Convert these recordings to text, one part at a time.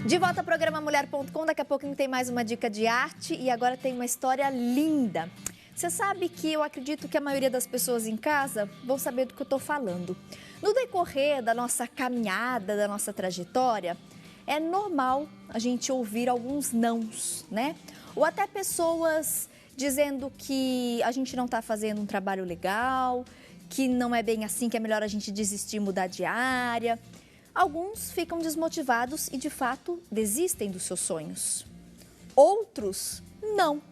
De volta ao programa Mulher.com, daqui a pouquinho tem mais uma dica de arte e agora tem uma história linda. Você sabe que eu acredito que a maioria das pessoas em casa vão saber do que eu estou falando. No decorrer da nossa caminhada, da nossa trajetória, é normal a gente ouvir alguns nãos, né? Ou até pessoas dizendo que a gente não está fazendo um trabalho legal, que não é bem assim, que é melhor a gente desistir e mudar de área. Alguns ficam desmotivados e, de fato, desistem dos seus sonhos. Outros, não.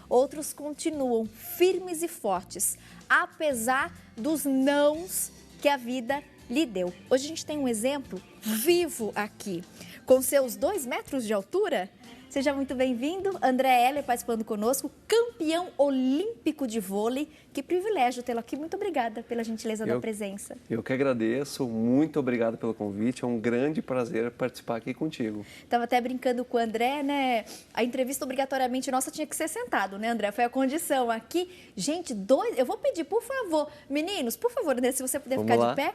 Outros continuam firmes e fortes, apesar dos nãos que a vida lhe deu. Hoje a gente tem um exemplo vivo aqui. Com seus 2 metros de altura, seja muito bem-vindo, André Heller participando conosco, campeão olímpico de vôlei. Que privilégio tê-lo aqui. Muito obrigada pela gentileza da presença. Eu que agradeço, muito obrigado pelo convite. É um grande prazer participar aqui contigo. Estava até brincando com o André, né? A entrevista obrigatoriamente nossa tinha que ser sentado, né, André? Foi a condição aqui. Gente, eu vou pedir, por favor, meninos, por favor, André, se você puder ficar de pé.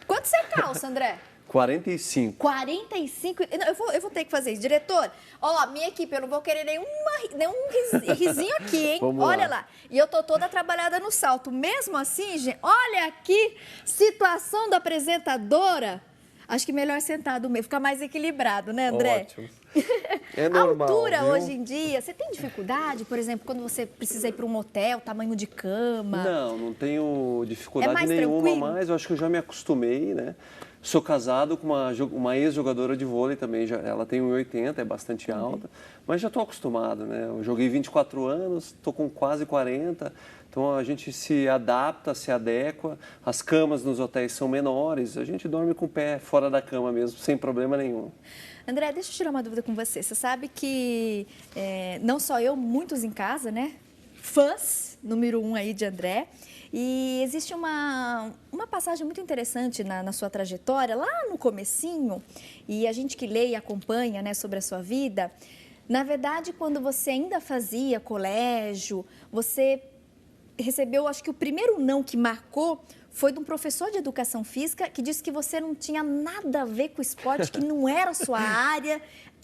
Quanto você calça, André? 45. 45? Eu vou ter que fazer isso. Diretor, ó, minha equipe, eu não vou querer nenhum risinho aqui, hein? Olha lá. E eu tô toda trabalhada no salto. Mesmo assim, gente, olha aqui, situação da apresentadora. Acho que melhor sentado mesmo, fica mais equilibrado, né, André? Ótimo. É normal, A altura viu? hoje em dia, você tem dificuldade, por exemplo, quando você precisa ir para um motel, tamanho de cama? Não tenho dificuldade nenhuma, tranquilo? mas eu acho que eu já me acostumei, né? Sou casado com uma ex-jogadora de vôlei também, ela tem 1,80, é bastante alta, mas já estou acostumado, né? Eu joguei 24 anos, estou com quase 40, então a gente se adapta, se adequa, as camas nos hotéis são menores, a gente dorme com o pé fora da cama mesmo, sem problema nenhum. André, deixa eu tirar uma dúvida com você. Você sabe que não só eu, muitos em casa, né? Fãs, número 1 aí de André. E existe uma passagem muito interessante na sua trajetória, lá no comecinho, e a gente que lê e acompanha, né, sobre a sua vida, na verdade, quando você ainda fazia colégio, você recebeu, acho que o primeiro não que marcou foi de um professor de educação física que disse que você não tinha nada a ver com esporte, que não era a sua área.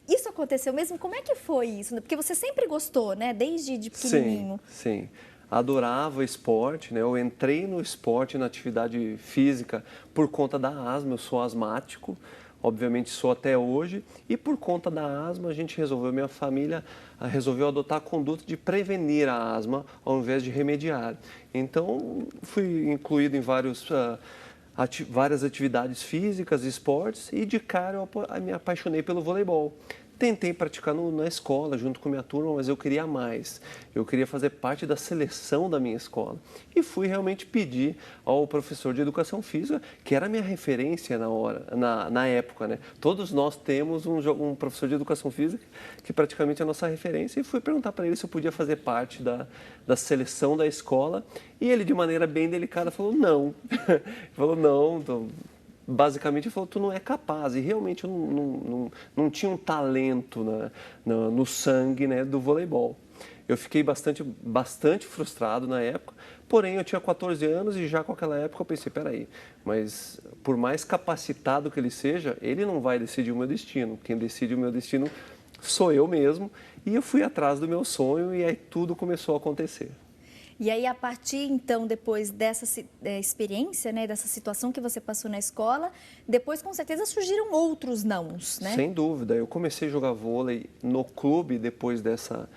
Isso aconteceu mesmo? Como é que foi isso? Porque você sempre gostou, né, desde de pequenininho. Sim. Adorava esporte, né? Eu entrei no esporte, na atividade física, por conta da asma. Eu sou asmático, obviamente sou até hoje. E por conta da asma, minha família resolveu adotar a conduta de prevenir a asma ao invés de remediar. Então, fui incluído em várias atividades físicas, esportes, e de cara eu me apaixonei pelo voleibol. Tentei praticar na escola, junto com a minha turma, mas eu queria mais. Eu queria fazer parte da seleção da minha escola. E fui realmente pedir ao professor de educação física, que era a minha referência na época, né? Todos nós temos um professor de educação física que praticamente é a nossa referência. E fui perguntar para ele se eu podia fazer parte da seleção da escola. E ele, de maneira bem delicada, falou não. Ele falou não, então... Basicamente, ele falou, tu não é capaz. E realmente eu não tinha um talento no sangue, né, do voleibol. Eu fiquei bastante frustrado na época, porém eu tinha 14 anos e já com aquela época eu pensei, peraí, mas por mais capacitado que ele seja, ele não vai decidir o meu destino. Quem decide o meu destino sou eu mesmo. E eu fui atrás do meu sonho e aí tudo começou a acontecer. E aí, a partir, então, depois dessa experiência, né, dessa situação que você passou na escola, depois, com certeza, surgiram outros nãos, né? Sem dúvida. Eu comecei a jogar vôlei no clube depois dessa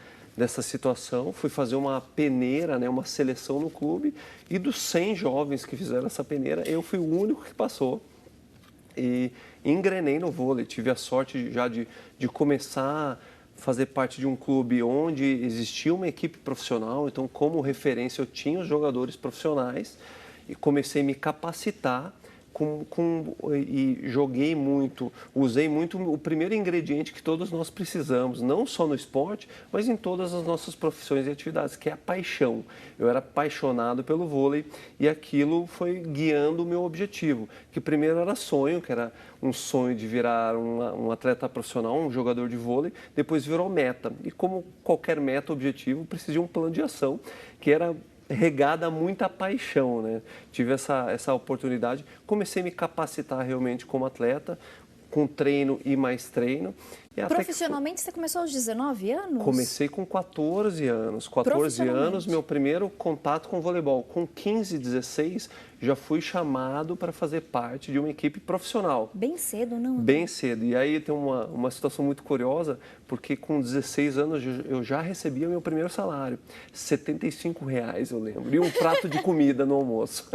situação. Fui fazer uma peneira, né, uma seleção no clube. E dos 100 jovens que fizeram essa peneira, eu fui o único que passou. E engrenei no vôlei. Tive a sorte já de começar fazer parte de um clube onde existia uma equipe profissional, então como referência eu tinha os jogadores profissionais e comecei a me capacitar e joguei muito, usei muito o primeiro ingrediente que todos nós precisamos, não só no esporte, mas em todas as nossas profissões e atividades, que é a paixão. Eu era apaixonado pelo vôlei e aquilo foi guiando o meu objetivo, que primeiro era sonho, que era um sonho de virar um atleta profissional, um jogador de vôlei, depois virou meta. E como qualquer meta, objetivo, precisa de um plano de ação, que era regada a muita paixão, né? Tive essa oportunidade, comecei a me capacitar realmente como atleta, com treino e mais treino. E até Profissionalmente, você começou aos 19 anos? Comecei com 14 anos. 14 anos, meu primeiro contato com voleibol. Com 15, 16, já fui chamado para fazer parte de uma equipe profissional. Bem cedo, não? Bem cedo. E aí tem uma situação muito curiosa, porque com 16 anos eu já recebia meu primeiro salário. R$75, eu lembro. E um prato de comida no almoço.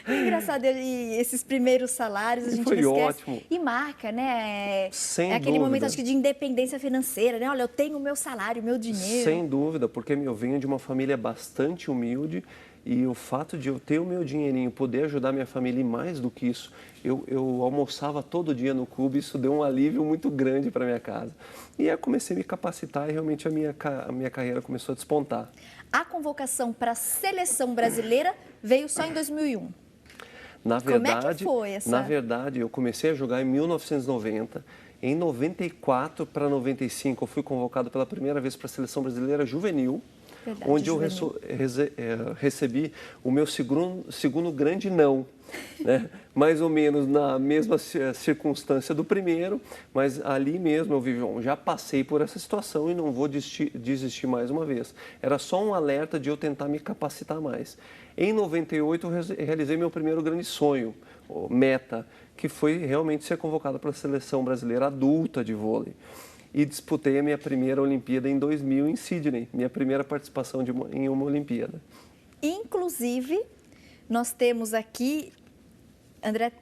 Engraçado, e esses primeiros salários a gente não esquece. Ótimo. E marca, né? Sem é aquele dúvida. momento, acho que, de independência financeira, né? Olha, eu tenho o meu salário, o meu dinheiro. Sem dúvida, porque eu venho de uma família bastante humilde e o fato de eu ter o meu dinheirinho, poder ajudar minha família e mais do que isso, eu almoçava todo dia no clube, isso deu um alívio muito grande para minha casa. E aí eu comecei a me capacitar e realmente a minha carreira começou a despontar. A convocação para a seleção brasileira veio só em 2001. Na verdade, como é que foi essa? Na verdade, eu comecei a jogar em 1990. Em 94 para 95, eu fui convocado pela primeira vez para a seleção brasileira juvenil, Verdade, onde juvenil. eu recebi o meu segundo grande não, né? Mais ou menos na mesma circunstância do primeiro, mas ali mesmo eu vi, já passei por essa situação e não vou desistir mais uma vez. Era só um alerta de eu tentar me capacitar mais. Em 98 eu realizei meu primeiro grande sonho, meta, que foi realmente ser convocado para a seleção brasileira adulta de vôlei. E disputei a minha primeira Olimpíada em 2000 em Sydney, minha primeira participação em uma Olimpíada. Inclusive, nós temos aqui, André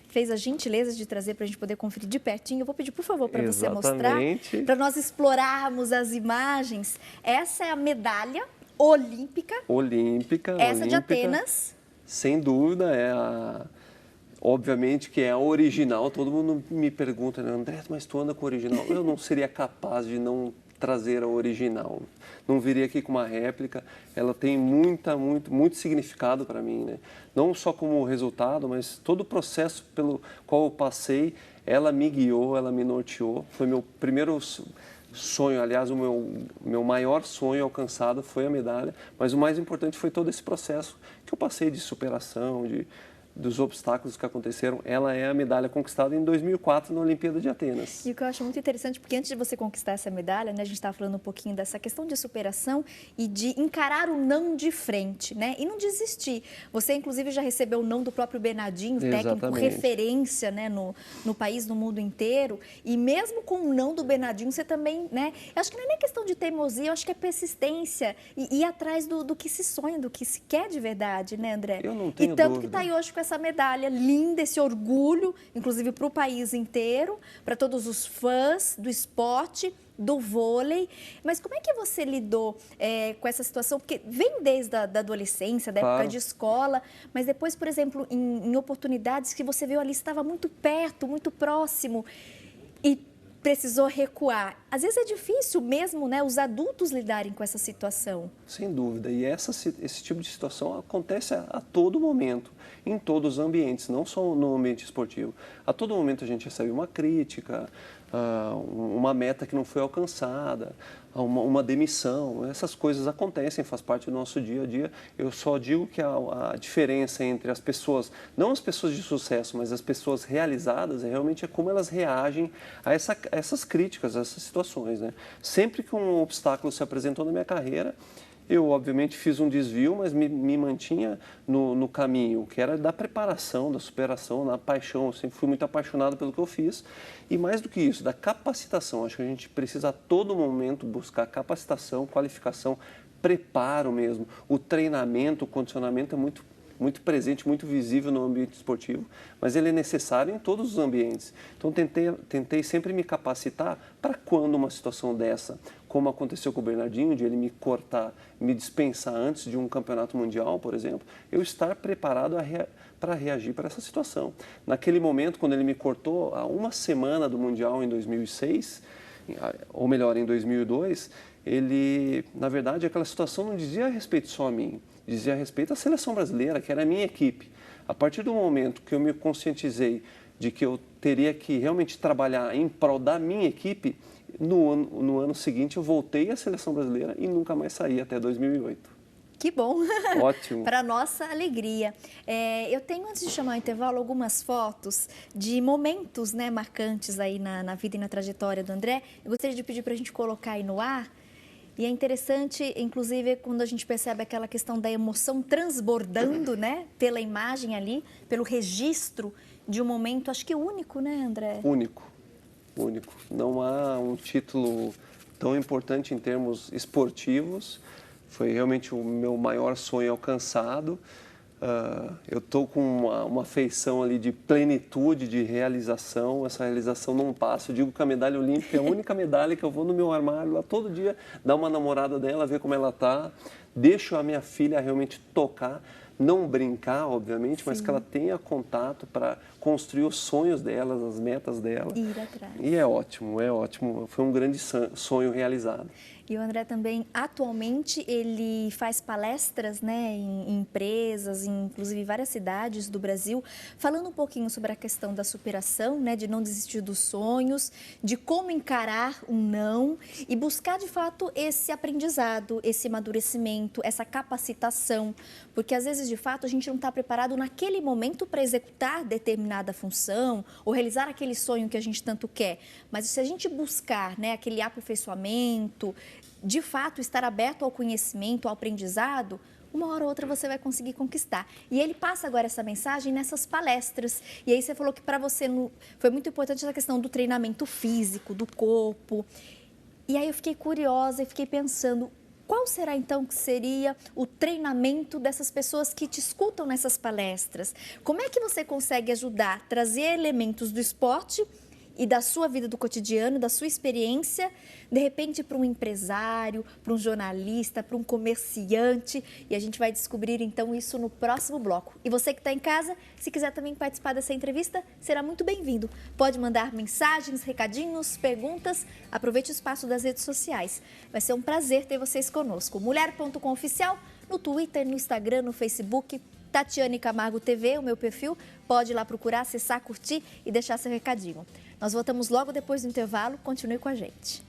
fez a gentileza de trazer para a gente poder conferir de pertinho. Eu vou pedir, por favor, para você mostrar, para nós explorarmos as imagens. Essa é a medalha olímpica. Essa de Atenas. Sem dúvida, obviamente que é a original. Todo mundo me pergunta, né, André, mas tu anda com a original? Eu não seria capaz de não trazer a original. Não viria aqui com uma réplica. Ela tem muito significado para mim, né? Não só como resultado, mas todo o processo pelo qual eu passei, ela me guiou, ela me norteou. Foi meu primeiro sonho, aliás, o meu maior sonho alcançado foi a medalha, mas o mais importante foi todo esse processo que eu passei de superação, dos obstáculos que aconteceram. Ela é a medalha conquistada em 2004 na Olimpíada de Atenas. E o que eu acho muito interessante, porque antes de você conquistar essa medalha, né, a gente estava falando um pouquinho dessa questão de superação e de encarar o não de frente, né, e não desistir. Você, inclusive, já recebeu o não do próprio Bernardinho, técnico referência, né, no país, no mundo inteiro, e mesmo com o não do Bernardinho, você também, né, eu acho que não é nem questão de teimosia, eu acho que é persistência e ir atrás do que se sonha, do que se quer de verdade, né, André? Eu não tenho E tanto dúvida. que está aí hoje com essa medalha linda, esse orgulho, inclusive para o país inteiro, para todos os fãs do esporte, do vôlei. Mas como é que você lidou com essa situação? Porque vem desde a adolescência, da época de escola, mas depois, por exemplo, em oportunidades que você viu ali, estava muito perto, muito próximo e precisou recuar. Às vezes é difícil mesmo, né, os adultos lidarem com essa situação. Sem dúvida. E esse tipo de situação acontece a todo momento, em todos os ambientes, não só no ambiente esportivo. A todo momento a gente recebe uma crítica, uma meta que não foi alcançada, uma demissão. Essas coisas acontecem, faz parte do nosso dia a dia. Eu só digo que a diferença entre as pessoas, não as pessoas de sucesso, mas as pessoas realizadas, realmente é como elas reagem a essas críticas, a essas situações, né? Sempre que um obstáculo se apresentou na minha carreira, eu, obviamente, fiz um desvio, mas me mantinha no caminho, que era da preparação, da superação, da paixão. Eu sempre fui muito apaixonado pelo que eu fiz. E mais do que isso, da capacitação. Acho que a gente precisa a todo momento buscar capacitação, qualificação, preparo mesmo. O treinamento, o condicionamento é muito presente, muito visível no ambiente esportivo, mas ele é necessário em todos os ambientes. Então, tentei sempre me capacitar para quando uma situação dessa, como aconteceu com o Bernardinho, de ele me cortar, me dispensar antes de um campeonato mundial, por exemplo, eu estar preparado para reagir para essa situação. Naquele momento, quando ele me cortou, há uma semana do Mundial em 2006, ou melhor, em 2002, na verdade, aquela situação não dizia a respeito só a mim, dizia a respeito à seleção brasileira, que era a minha equipe. A partir do momento que eu me conscientizei de que eu teria que realmente trabalhar em prol da minha equipe, no ano seguinte eu voltei à seleção brasileira e nunca mais saí até 2008. Que bom. Ótimo. Para nossa alegria. Eu tenho, antes de chamar o intervalo, algumas fotos de momentos, né, marcantes aí na vida e na trajetória do André. Eu gostaria de pedir para a gente colocar aí no ar. E é interessante, inclusive, quando a gente percebe aquela questão da emoção transbordando, né, pela imagem ali, pelo registro de um momento, acho que único, né, André? Único. Não há um título tão importante em termos esportivos. Foi realmente o meu maior sonho alcançado. Eu estou com uma feição ali de plenitude, de realização. Essa realização não passa. Eu digo que a medalha olímpica é a única medalha que eu vou no meu armário lá todo dia, dar uma namorada dela, ver como ela está. Deixo a minha filha realmente tocar. Não brincar, obviamente, mas que ela tenha contato para construir os sonhos delas, as metas dela. Ir atrás. E é ótimo. Foi um grande sonho realizado. E o André também, atualmente, ele faz palestras, né, em empresas, inclusive em várias cidades do Brasil, falando um pouquinho sobre a questão da superação, né, de não desistir dos sonhos, de como encarar um não e buscar, de fato, esse aprendizado, esse amadurecimento, essa capacitação, porque, às vezes, de fato, a gente não está preparado naquele momento para executar determinada função ou realizar aquele sonho que a gente tanto quer. Mas se a gente buscar, né, aquele aperfeiçoamento, de fato, estar aberto ao conhecimento, ao aprendizado, uma hora ou outra você vai conseguir conquistar. E ele passa agora essa mensagem nessas palestras. E aí você falou que para você foi muito importante essa questão do treinamento físico, do corpo. E aí eu fiquei curiosa e fiquei pensando, qual será então que seria o treinamento dessas pessoas que te escutam nessas palestras? Como é que você consegue ajudar, trazer elementos do esporte e da sua vida do cotidiano, da sua experiência, de repente para um empresário, para um jornalista, para um comerciante, e a gente vai descobrir então isso no próximo bloco. E você que está em casa, se quiser também participar dessa entrevista, será muito bem-vindo. Pode mandar mensagens, recadinhos, perguntas, aproveite o espaço das redes sociais. Vai ser um prazer ter vocês conosco. Mulher.com Oficial, no Twitter, no Instagram, no Facebook, Tatiane Camargo TV, o meu perfil, pode ir lá procurar, acessar, curtir e deixar seu recadinho. Nós voltamos logo depois do intervalo, continue com a gente.